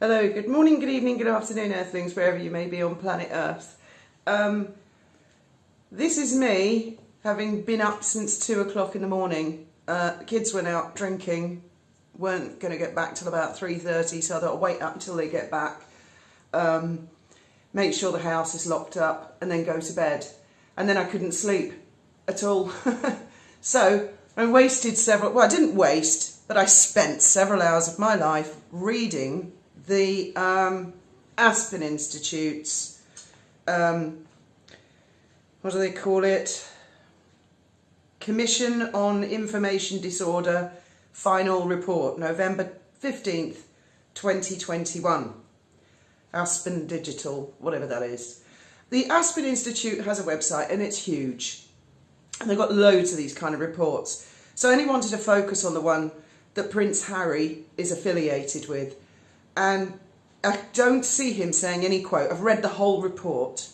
Hello, good morning, good evening, good afternoon, Earthlings, wherever you may be on planet Earth. This is me having been up since 2 o'clock in the morning. The kids went out drinking, weren't going to get back till about 3:30, so I thought I'd wait up until they get back, make sure the house is locked up, and then go to bed. And then I couldn't sleep at all. So I wasted I didn't waste, but I spent several hours of my life reading the Aspen Institute's, what do they call it? Commission on Information Disorder Final Report, November 15th, 2021. Aspen Digital, whatever that is. The Aspen Institute has a website and it's huge. And they've got loads of these kind of reports. So I only wanted to focus on the one that Prince Harry is affiliated with. And I don't see him saying any quote. I've read the whole report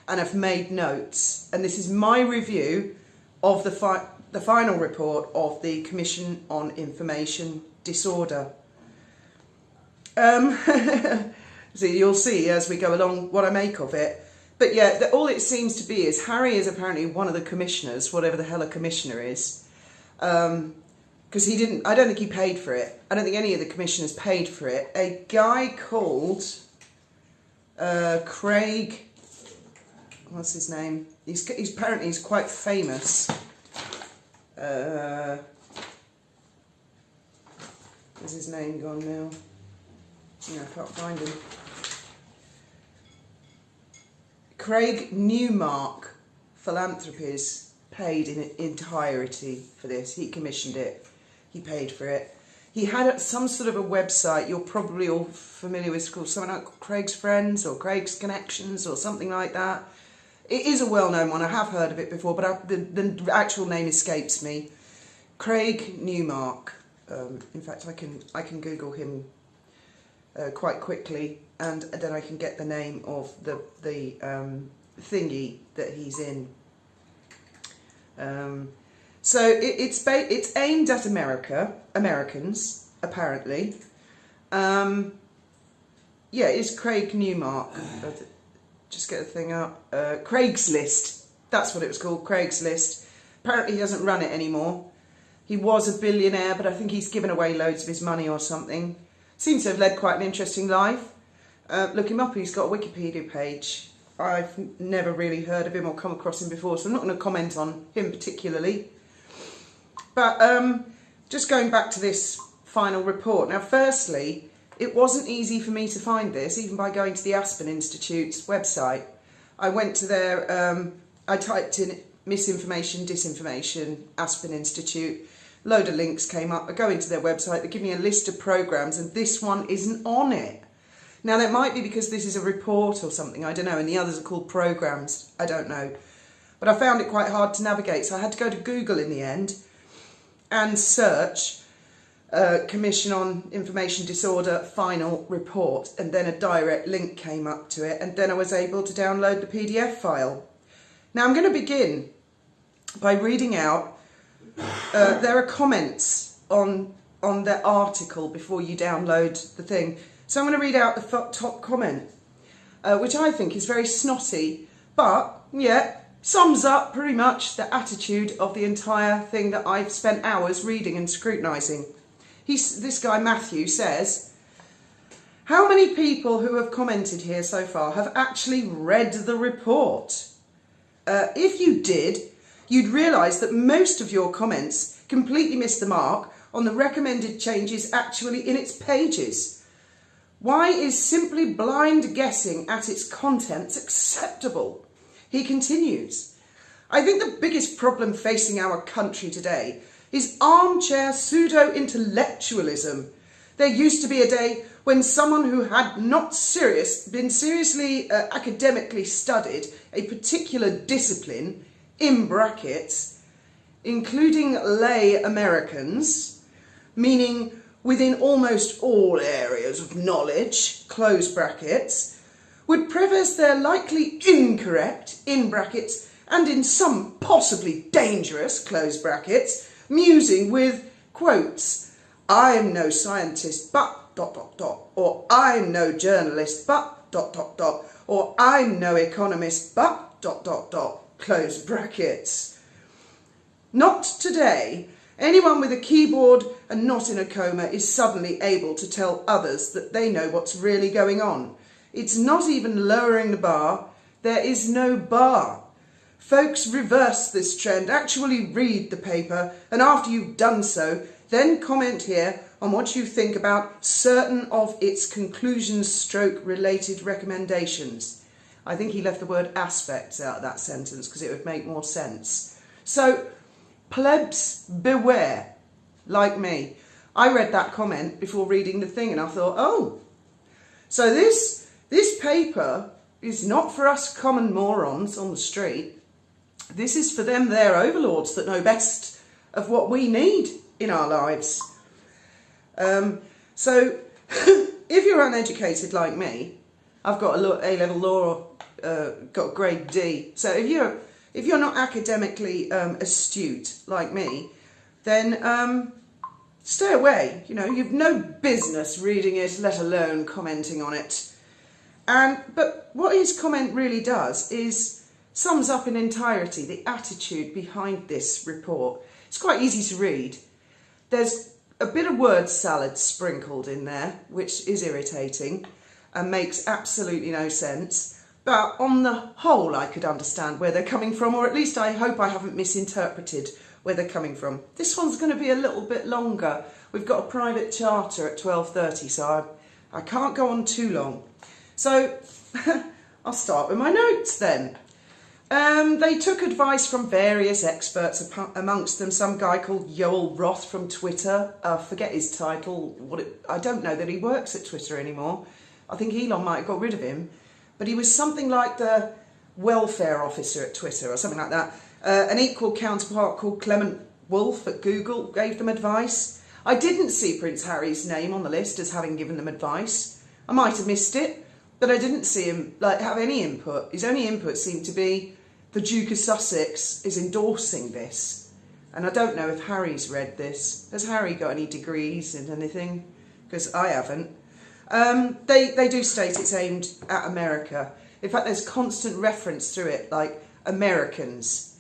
and I've made notes. And this is my review of the final report of the Commission on Information Disorder. So you'll see as we go along what I make of it. But yeah, all it seems to be is Harry is apparently one of the commissioners, whatever the hell a commissioner is. Because I don't think he paid for it. I don't think any of the commissioners paid for it. A guy called Craig, what's his name? He's apparently he's quite famous. Where's his name gone now? Yeah, I can't find him. Craig Newmark Philanthropies paid in entirety for this. He commissioned it. He paid for it. He had some sort of a website you're probably all familiar with, called something like Craig's Friends or Craig's Connections or something like that. It is a well-known one. I have heard of it before, but the actual name escapes me. Craig Newmark. In fact, I can Google him quite quickly, and then I can get the name of the thingy that he's in. So it's aimed at Americans, apparently. Yeah, it's Craig Newmark. Just get the thing up. Craigslist. That's what it was called, Craigslist. Apparently he doesn't run it anymore. He was a billionaire, but I think he's given away loads of his money or something. Seems to have led quite an interesting life. Look him up, he's got a Wikipedia page. I've never really heard of him or come across him before, so I'm not going to comment on him particularly. But just going back to this final report. Now, firstly, it wasn't easy for me to find this, even by going to the Aspen Institute's website. I went to their, I typed in misinformation, disinformation, Aspen Institute. Load of links came up. I go into their website, they give me a list of programs, and this one isn't on it. Now, that might be because this is a report or something, I don't know, and the others are called programs, I don't know. But I found it quite hard to navigate, so I had to go to Google in the end and search Commission on Information Disorder Final Report, and then a direct link came up to it, and then I was able to download the PDF file. Now, I'm going to begin by reading out, there are comments on the article before you download the thing. So I'm going to read out the top comment, which I think is very snotty, but yeah, sums up pretty much the attitude of the entire thing that I've spent hours reading and scrutinising. This guy Matthew says, how many people who have commented here so far have actually read the report? If you did, you'd realise that most of your comments completely missed the mark on the recommended changes actually in its pages. Why is simply blind guessing at its contents acceptable? He continues, I think the biggest problem facing our country today is armchair pseudo-intellectualism. There used to be a day when someone who had not been seriously academically studied a particular discipline, in brackets, including lay Americans, meaning within almost all areas of knowledge, close brackets, would preface their likely incorrect, in brackets, and in some possibly dangerous, close brackets, musing with, quotes, I am no scientist, but dot dot dot, or I'm no journalist but dot dot dot, or I'm no economist but dot dot dot, close brackets. Not today. Anyone with a keyboard and not in a coma is suddenly able to tell others that they know what's really going on. It's not even lowering the bar. There is no bar. Folks, reverse this trend. Actually read the paper, and after you've done so, then comment here on what you think about certain of its conclusions/related recommendations. I think he left the word aspects out of that sentence because it would make more sense. So, plebs beware, like me. I read that comment before reading the thing and I thought, oh, so this paper is not for us common morons on the street. This is for them, their overlords that know best of what we need in our lives. So if you're uneducated like me, I've got A-level law, got grade D. So if you're not academically astute like me, then stay away. You know, you've no business reading it, let alone commenting on it. But what his comment really does is sums up in entirety the attitude behind this report. It's quite easy to read. There's a bit of word salad sprinkled in there, which is irritating and makes absolutely no sense. But on the whole, I could understand where they're coming from, or at least I hope I haven't misinterpreted where they're coming from. This one's going to be a little bit longer. We've got a private charter at 12:30, so I can't go on too long. So I'll start with my notes then. They took advice from various experts, amongst them some guy called Yoel Roth from Twitter. I forget his title. I don't know that he works at Twitter anymore. I think Elon might have got rid of him. But he was something like the welfare officer at Twitter or something like that. An equal counterpart called Clement Wolfe at Google gave them advice. I didn't see Prince Harry's name on the list as having given them advice. I might have missed it, but I didn't see him have any input. His only input seemed to be the Duke of Sussex is endorsing this. And I don't know if Harry's read this. Has Harry got any degrees in anything? Because I haven't. They do state it's aimed at America. In fact, there's constant reference through it, like Americans.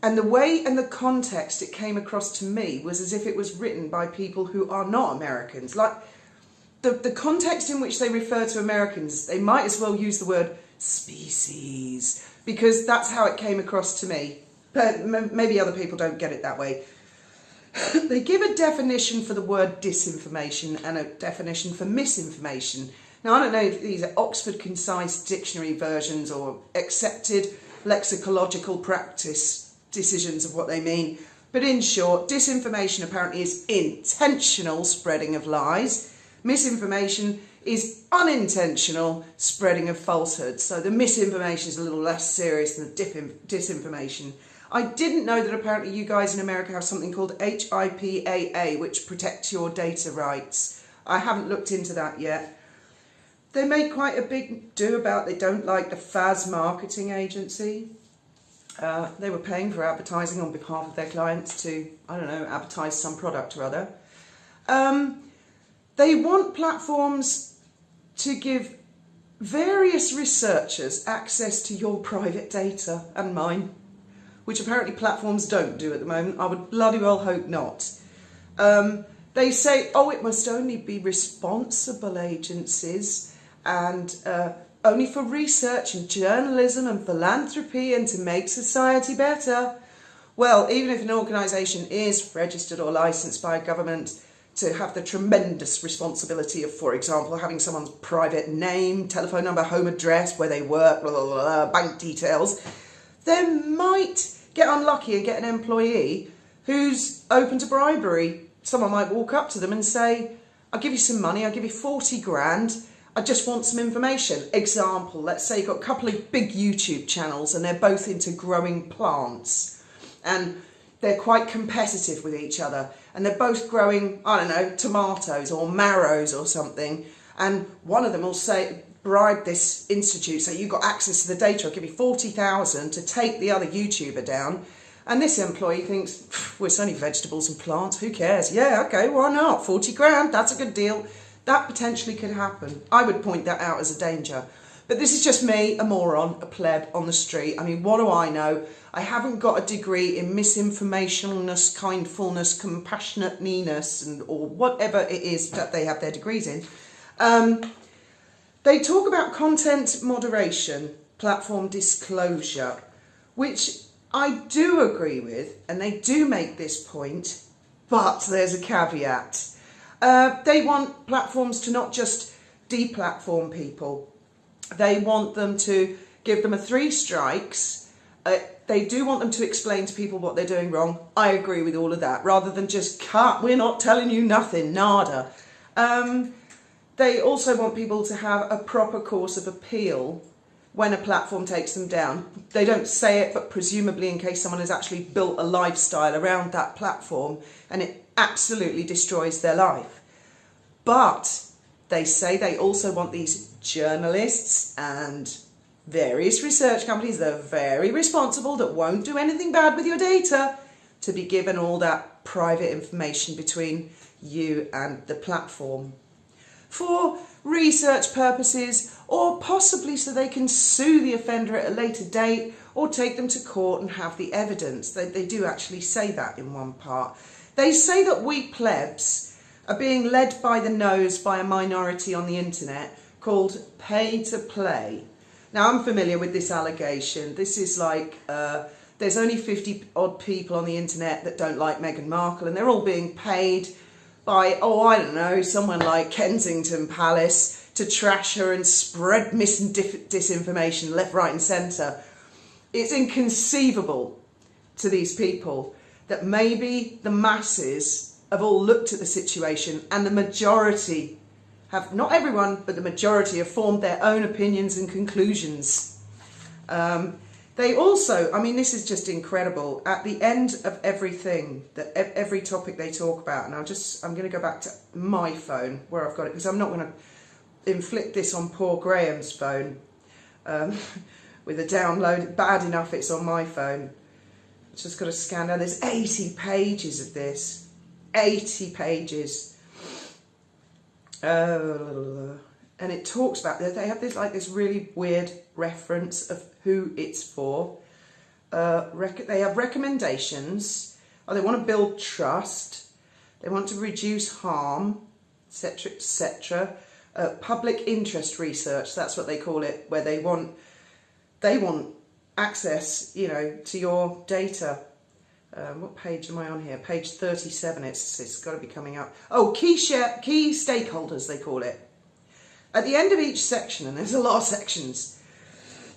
And the way and the context it came across to me was as if it was written by people who are not Americans. Like, the context in which they refer to Americans, they might as well use the word species, because that's how it came across to me. But maybe other people don't get it that way. They give a definition for the word disinformation and a definition for misinformation. Now, I don't know if these are Oxford Concise Dictionary versions or accepted lexicological practice decisions of what they mean. But in short, disinformation apparently is intentional spreading of lies. Misinformation is unintentional spreading of falsehoods. So the misinformation is a little less serious than the disinformation. I didn't know that apparently you guys in America have something called HIPAA, which protects your data rights. I haven't looked into that yet. They make quite a big do about they don't like the FAS marketing agency. They were paying for advertising on behalf of their clients to, I don't know, advertise some product or other. They want platforms to give various researchers access to your private data and mine, which apparently platforms don't do at the moment. I would bloody well hope not. They say, oh, it must only be responsible agencies and only for research and journalism and philanthropy and to make society better. Well, even if an organisation is registered or licensed by a government to have the tremendous responsibility of, for example, having someone's private name, telephone number, home address, where they work, blah, blah, blah, bank details, they might get unlucky and get an employee who's open to bribery. Someone might walk up to them and say, I'll give you some money, I'll give you 40 grand, I just want some information. Example, let's say you've got a couple of big YouTube channels and they're both into growing plants and they're quite competitive with each other and they're both growing, I don't know, tomatoes or marrows or something, and one of them will say, bribe this institute, so you've got access to the data, I'll give you 40,000 to take the other YouTuber down. And this employee thinks, well, it's only vegetables and plants, who cares? Yeah, okay, why not? 40 grand, that's a good deal. That potentially could happen. I would point that out as a danger. But this is just me, a moron, a pleb on the street. I mean, what do I know? I haven't got a degree in misinformationalness, kindfulness, compassionateness, or whatever it is that they have their degrees in. They talk about content moderation, platform disclosure, which I do agree with, and they do make this point, but there's a caveat. They want platforms to not just deplatform people. They want them to give them a 3 strikes. They do want them to explain to people what they're doing wrong. I agree with all of that, rather than just cut, we're not telling you nothing, nada. They also want people to have a proper course of appeal when a platform takes them down. They don't say it, but presumably in case someone has actually built a lifestyle around that platform and it absolutely destroys their life. But they say they also want these journalists and various research companies that are very responsible, that won't do anything bad with your data, to be given all that private information between you and the platform for research purposes, or possibly so they can sue the offender at a later date or take them to court and have the evidence. They do actually say that in one part. They say that we plebs are being led by the nose by a minority on the internet called pay to play. Now, I'm familiar with this allegation. This is like, there's only 50 odd people on the internet that don't like Meghan Markle, and they're all being paid by, I don't know, someone like Kensington Palace to trash her and spread mis and disinformation left, right and centre. It's inconceivable to these people that maybe the masses have all looked at the situation and the majority have, not everyone, but the majority have formed their own opinions and conclusions. They also, I mean, this is just incredible. At the end of everything, every topic they talk about, and I'm going to go back to my phone where I've got it, because I'm not going to inflict this on poor Graham's phone with a download. Bad enough it's on my phone. Just got to scan down. There's 80 pages of this. 80 pages. And it talks about, they have this really weird reference of who it's for. They have recommendations. They want to build trust. They want to reduce harm, etc., etc. Public interest research, that's what they call it, where they want access, to your data. What page am I on here? Page 37. It's got to be coming up. Oh, key stakeholders, they call it. At the end of each section, and there's a lot of sections,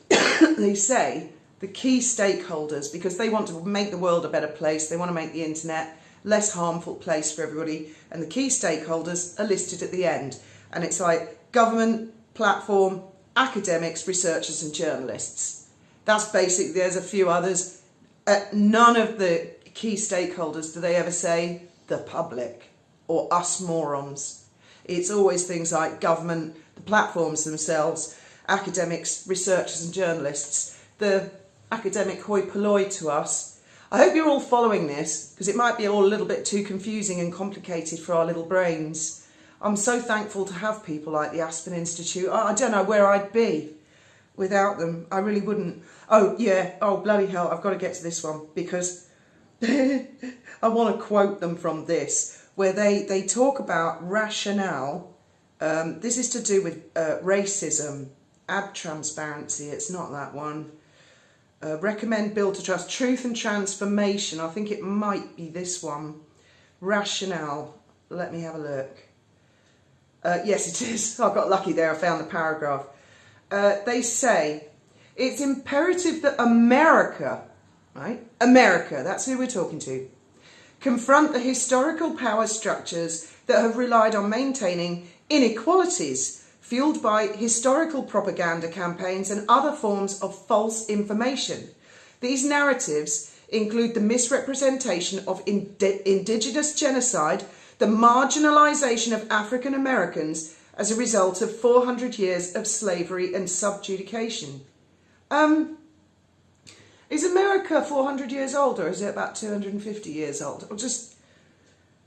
they say the key stakeholders, because they want to make the world a better place. They want to make the internet less harmful place for everybody. And the key stakeholders are listed at the end. And it's like government, platform, academics, researchers and journalists. That's basic. There's a few others. None of the key stakeholders do they ever say the public or us morons. It's always things like government, the platforms themselves, academics, researchers and journalists. The academic hoi polloi to us. I hope you're all following this, because it might be all a little bit too confusing and complicated for our little brains. I'm so thankful to have people like the Aspen Institute. I don't know where I'd be without them. I really wouldn't. Oh, yeah. Oh, bloody hell. I've got to get to this one, because I want to quote them from this, where they talk about rationale. This is to do with racism, ad transparency. It's not that one. Recommend build to trust, truth and transformation. I think it might be this one. Rationale. Let me have a look. Yes, it is. I got lucky there. I found the paragraph. They say it's imperative that America, right? America, that's who we're talking to, confront the historical power structures that have relied on maintaining inequalities fueled by historical propaganda campaigns and other forms of false information. These narratives include the misrepresentation of indigenous genocide, the marginalisation of African Americans as a result of 400 years of slavery and subjugation. Is America 400 years old, or is it about 250 years old? Or just,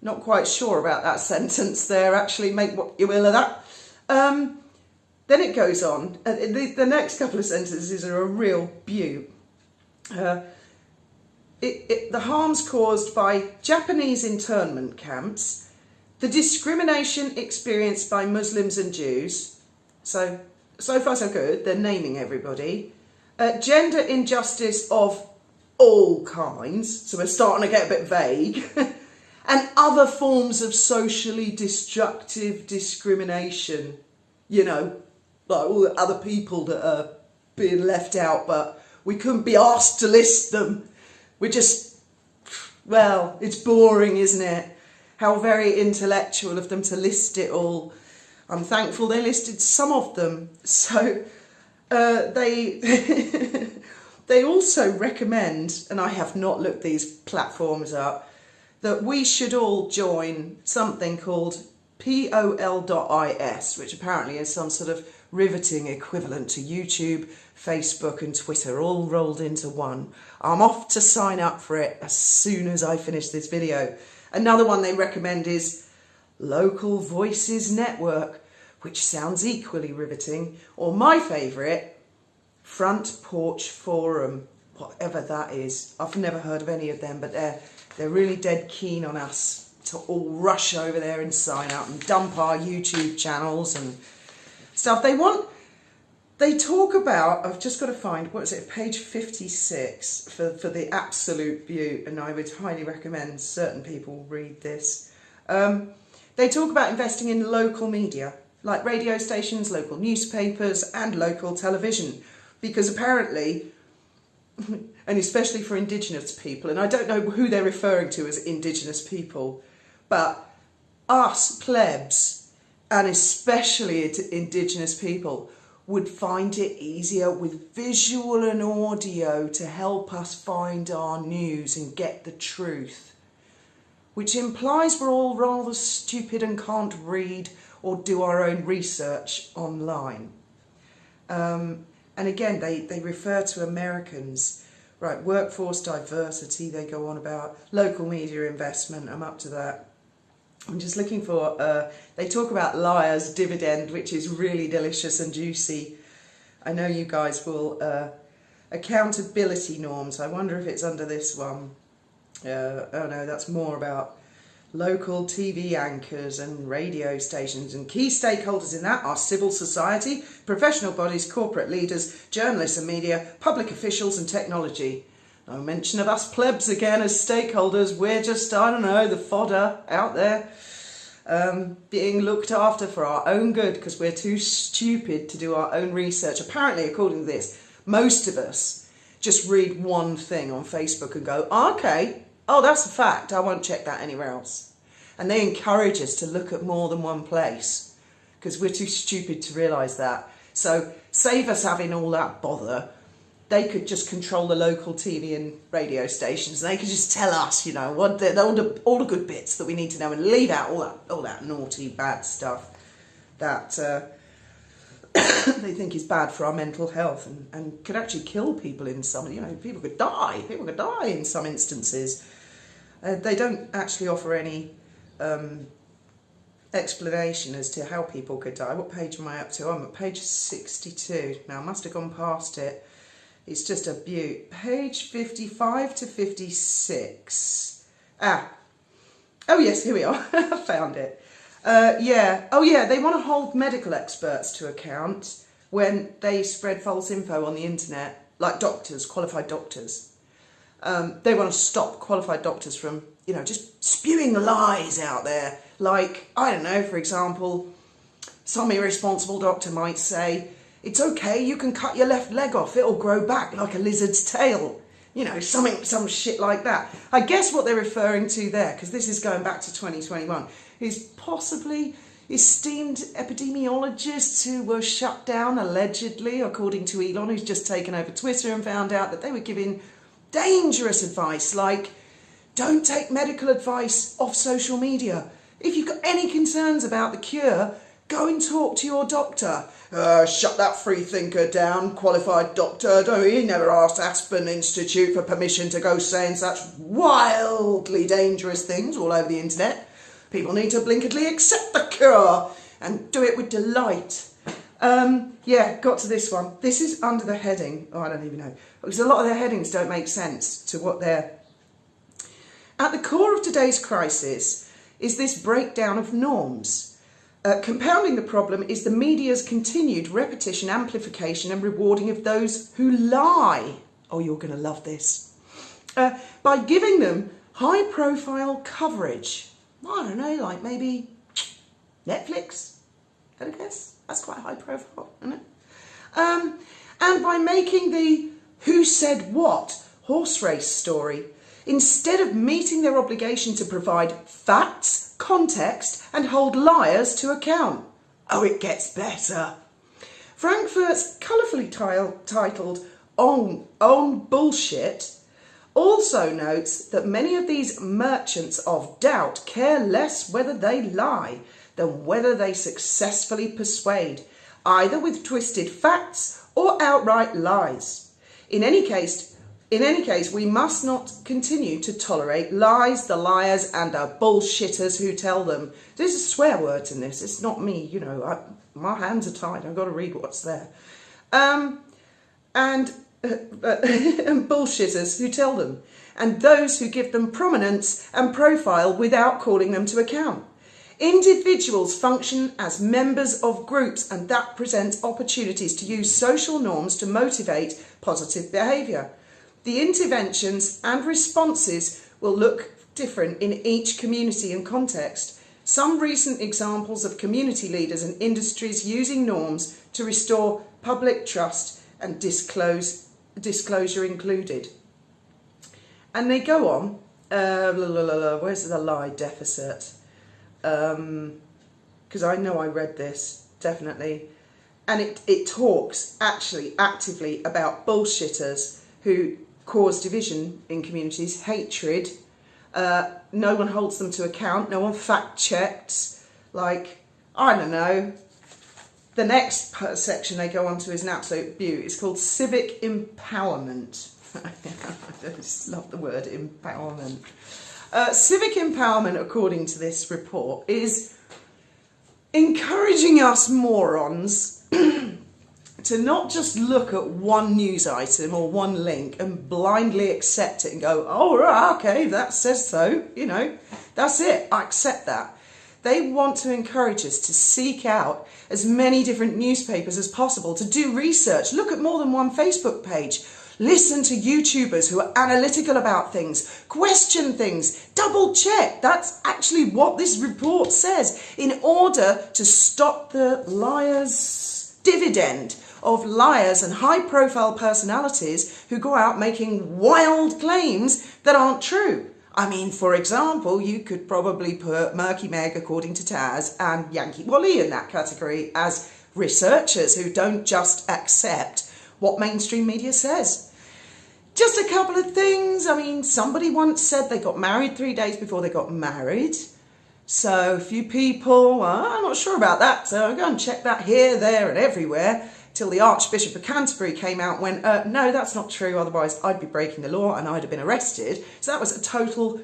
Not quite sure about that sentence there, actually. Make what you will of that. Then it goes on. The next couple of sentences are a real beaut. The harms caused by Japanese internment camps, the discrimination experienced by Muslims and Jews. So far so good. They're naming everybody. Gender injustice of all kinds. So we're starting to get a bit vague. And other forms of socially destructive discrimination. You know, like all the other people that are being left out, but we couldn't be asked to list them. We're just, well, it's boring, isn't it? How very intellectual of them to list it all. I'm thankful they listed some of them. So they they also recommend, and I have not looked these platforms up, that we should all join something called POL.is, which apparently is some sort of riveting equivalent to YouTube, Facebook and Twitter, all rolled into one. I'm off to sign up for it as soon as I finish this video. Another one they recommend is Local Voices Network, which sounds equally riveting, or my favourite, Front Porch Forum, whatever that is. I've never heard of any of them, but they're really dead keen on us to all rush over there and sign up and dump our YouTube channels and stuff. They talk about, I've just got to find, what is it, page 56 for the absolute beaut, and I would highly recommend certain people read this. They talk about investing in local media, like radio stations, local newspapers and local television, because apparently, and especially for Indigenous people, and I don't know who they're referring to as Indigenous people, but us plebs, and especially Indigenous people, would find it easier with visual and audio to help us find our news and get the truth, which implies we're all rather stupid and can't read or do our own research online. And again, they refer to Americans. Right, workforce diversity, they go on about. Local media investment, I'm up to that. I'm just looking for, they talk about liar's dividend, which is really delicious and juicy. I know you guys will, accountability norms, I wonder if it's under this one. Oh no, that's more about local TV anchors and radio stations, and key stakeholders in that are civil society, professional bodies, corporate leaders, journalists and media, public officials and technology. No mention of us plebs again as stakeholders. We're just, I don't know, the fodder out there, being looked after for our own good because we're too stupid to do our own research. Apparently, according to this, most of us just read one thing on Facebook and go, okay, oh, that's a fact, I won't check that anywhere else. And they encourage us to look at more than one place because we're too stupid to realise that. So save us having all that bother. They could just control the local TV and radio stations, and they could just tell us, you know, what all the good bits that we need to know, and leave out all that naughty, bad stuff that they think is bad for our mental health and could actually kill people in some, you know, people could die in some instances. They don't actually offer any explanation as to how people could die. What page am I up to? I'm at page 62. Now, I must have gone past it. It's just a beaut. Page 55 to 56. Oh yes, here we are. I found it. Yeah. Oh yeah, they want to hold medical experts to account when they spread false info on the internet, like doctors, qualified doctors. They want to stop qualified doctors from, you know, just spewing lies out there. Like, I don't know, for example, some irresponsible doctor might say, it's okay, you can cut your left leg off, it'll grow back like a lizard's tail. You know, some shit like that. I guess what they're referring to there, because this is going back to 2021, is possibly esteemed epidemiologists who were shut down, allegedly, according to Elon, who's just taken over Twitter and found out that they were giving dangerous advice, like, don't take medical advice off social media. If you've got any concerns about the cure, go and talk to your doctor. Shut that free thinker down, qualified doctor. He never asked Aspen Institute for permission to go saying such wildly dangerous things all over the internet. People need to blinkedly accept the cure and do it with delight. Yeah, got to this one. This is under the heading, I don't even know, because a lot of their headings don't make sense to what they're... At the core of today's crisis is this breakdown of norms. Compounding the problem is the media's continued repetition, amplification and rewarding of those who lie. Oh, you're going to love this. By giving them high-profile coverage. I don't know, like maybe Netflix, I guess. That's quite high profile, isn't it? And by making the who said what horse race story, instead of meeting their obligation to provide facts, context, and hold liars to account. Oh, it gets better. Frankfurt's colourfully titled Own Bullshit also notes that many of these merchants of doubt care less whether they lie than whether they successfully persuade, either with twisted facts or outright lies. In any case, we must not continue to tolerate lies, the liars and the bullshitters who tell them. There's swear words in this. It's not me, you know. My hands are tied. I've got to read what's there. And bullshitters who tell them, and those who give them prominence and profile without calling them to account. Individuals function as members of groups, and that presents opportunities to use social norms to motivate positive behaviour. The interventions and responses will look different in each community and context. Some recent examples of community leaders and industries using norms to restore public trust and disclosure included. And they go on, where's the lie deficit? Because I know I read this, definitely. And it talks actually actively about bullshitters who cause division in communities, hatred. No one holds them to account. No one fact checks. Like, I don't know. The next section they go on to is an absolute beauty. It's called civic empowerment. I just love the word empowerment. Civic empowerment, according to this report, is encouraging us morons to not just look at one news item or one link and blindly accept it and go, oh, right, okay, that says so, you know, that's it, I accept that. They want to encourage us to seek out as many different newspapers as possible, to do research, look at more than one Facebook page, listen to YouTubers who are analytical about things, question things, double check. That's actually what this report says, in order to stop the liars' dividend of liars and high-profile personalities who go out making wild claims that aren't true. I mean, for example, you could probably put Murky Meg, according to Taz, and Yankee Wally in that category as researchers who don't just accept what mainstream media says. Just a couple of things. I mean, somebody once said they got married 3 days before they got married. So a few people, I'm not sure about that, so I'll go and check that here, there and everywhere, till the Archbishop of Canterbury came out and went, no, that's not true, otherwise I'd be breaking the law and I'd have been arrested. So that was a total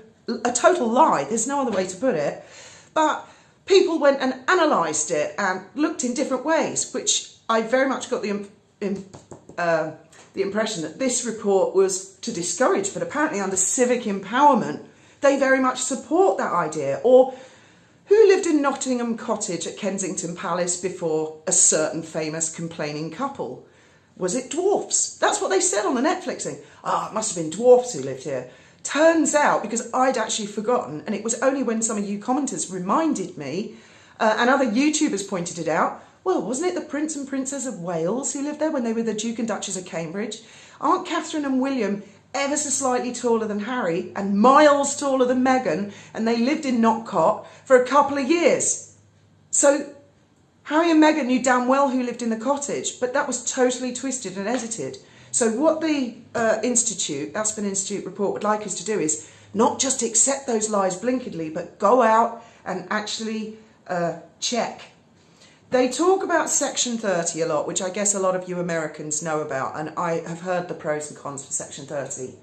lie. There's no other way to put it. But people went and analysed it and looked in different ways, which I very much got the impression that this report was to discourage, but apparently under civic empowerment, they very much support that idea. Or who lived in Nottingham Cottage at Kensington Palace before a certain famous complaining couple? Was it dwarfs? That's what they said on the Netflix thing. It must have been dwarfs who lived here. Turns out, because I'd actually forgotten, and it was only when some of you commenters reminded me, and other YouTubers pointed it out, well, wasn't it the Prince and Princess of Wales who lived there when they were the Duke and Duchess of Cambridge? Aren't Catherine and William ever so slightly taller than Harry and miles taller than Meghan, and they lived in Knockcott for a couple of years? So Harry and Meghan knew damn well who lived in the cottage, but that was totally twisted and edited. So what the Aspen Institute report would like us to do is not just accept those lies blinkedly, but go out and actually check. They talk about Section 30 a lot, which I guess a lot of you Americans know about, and I have heard the pros and cons for Section 30.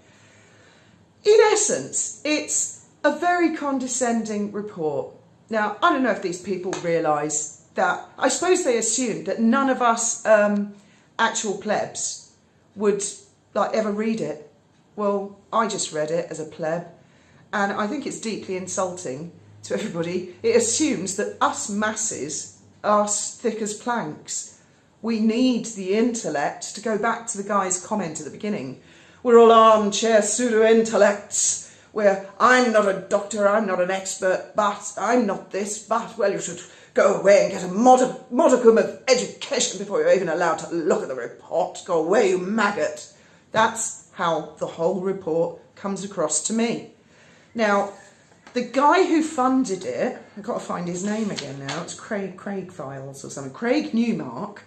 In essence, it's a very condescending report. Now, I don't know if these people realise that, I suppose they assumed that none of us actual plebs would like ever read it. Well, I just read it as a pleb, and I think it's deeply insulting to everybody. It assumes that us masses are thick as planks. We need the intellect, to go back to the guy's comment at the beginning. We're all armchair pseudo-intellects. Where I'm not a doctor, I'm not an expert, but I'm not this, but, well, you should go away and get a modicum of education before you're even allowed to look at the report. Go away, you maggot. That's how the whole report comes across to me. Now, the guy who funded it, I've got to find his name again now, it's Craig Files or something, Craig Newmark.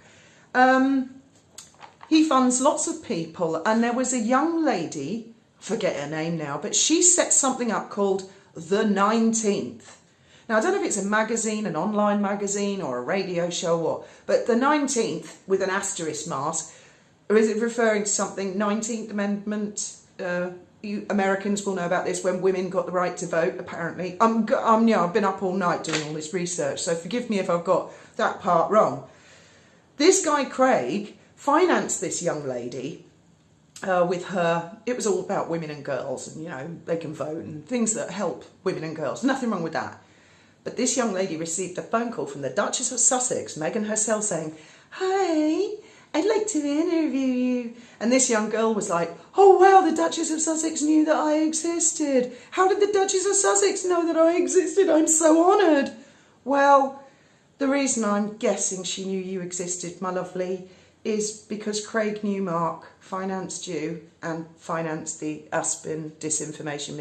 He funds lots of people, and there was a young lady, forget her name now, but she set something up called The 19th. Now, I don't know if it's a magazine, an online magazine, or a radio show, or, but The 19th with an asterisk mask, or is it referring to something, 19th Amendment? You Americans will know about this, when women got the right to vote, apparently. I've been up all night doing all this research, so forgive me if I've got that part wrong. This guy, Craig, financed this young lady with her, it was all about women and girls, and, you know, they can vote and things that help women and girls. Nothing wrong with that. But this young lady received a phone call from the Duchess of Sussex, Meghan herself, saying, "Hi, I'd like to interview you." And this young girl was like, "Oh wow, the Duchess of Sussex knew that I existed. How did the Duchess of Sussex know that I existed? I'm so honoured." Well, the reason I'm guessing she knew you existed, my lovely, is because Craig Newmark financed you and financed the Aspen misinformation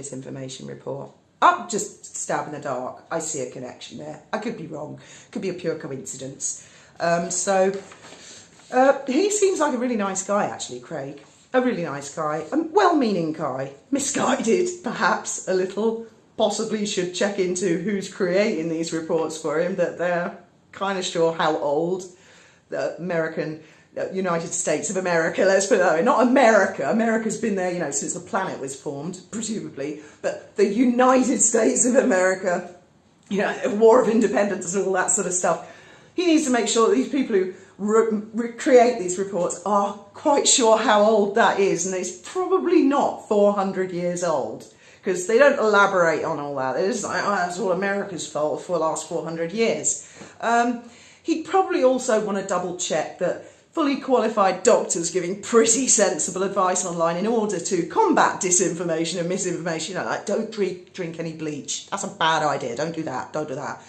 report. I'm just stab in the dark. I see a connection there. I could be wrong. Could be a pure coincidence. He seems like a really nice guy, actually, Craig. A really nice guy. A well-meaning guy. Misguided, perhaps, a little. Possibly should check into who's creating these reports for him, that they're kind of sure how old the United States of America, let's put it that way. Not America. America's been there, you know, since the planet was formed, presumably. But the United States of America, you know, War of Independence and all that sort of stuff. He needs to make sure that these people who create these reports are quite sure how old that is. And it's probably not 400 years old, because they don't elaborate on all that. It's like, oh, that's all America's fault for the last 400 years. He'd probably also want to double check that fully qualified doctors giving pretty sensible advice online in order to combat disinformation and misinformation. You know, like, don't drink any bleach. That's a bad idea. Don't do that. Don't do that.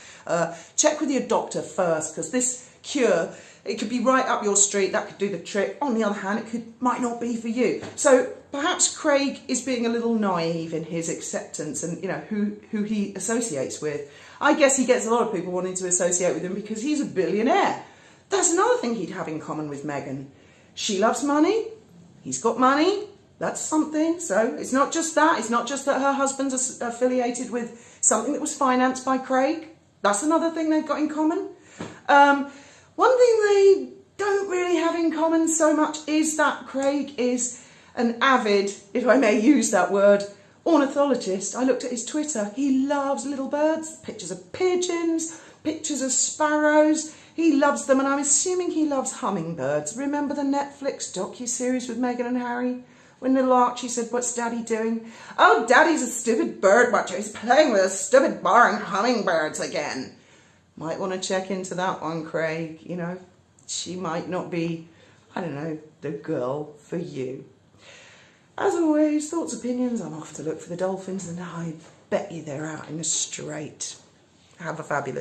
Check with your doctor first, because this cure, it could be right up your street. That could do the trick. On the other hand, might not be for you. So perhaps Craig is being a little naive in his acceptance and, you know, who he associates with. I guess he gets a lot of people wanting to associate with him because he's a billionaire. That's another thing he'd have in common with Meghan. She loves money. He's got money. That's something. So it's not just that. It's not just that her husband's affiliated with something that was financed by Craig. That's another thing they've got in common. One thing they don't really have in common so much is that Craig is an avid, if I may use that word, ornithologist. I looked at his Twitter. He loves little birds, pictures of pigeons, pictures of sparrows. He loves them, and I'm assuming he loves hummingbirds. Remember the Netflix docuseries with Meghan and Harry? When little Archie said, "What's Daddy doing?" "Oh, Daddy's a stupid bird watcher. He's playing with the stupid boring hummingbirds again." Might want to check into that one, Craig. You know, she might not be, I don't know, the girl for you. As always, thoughts, opinions. I'm off to look for the dolphins, and I bet you they're out in the strait. Have a fabulous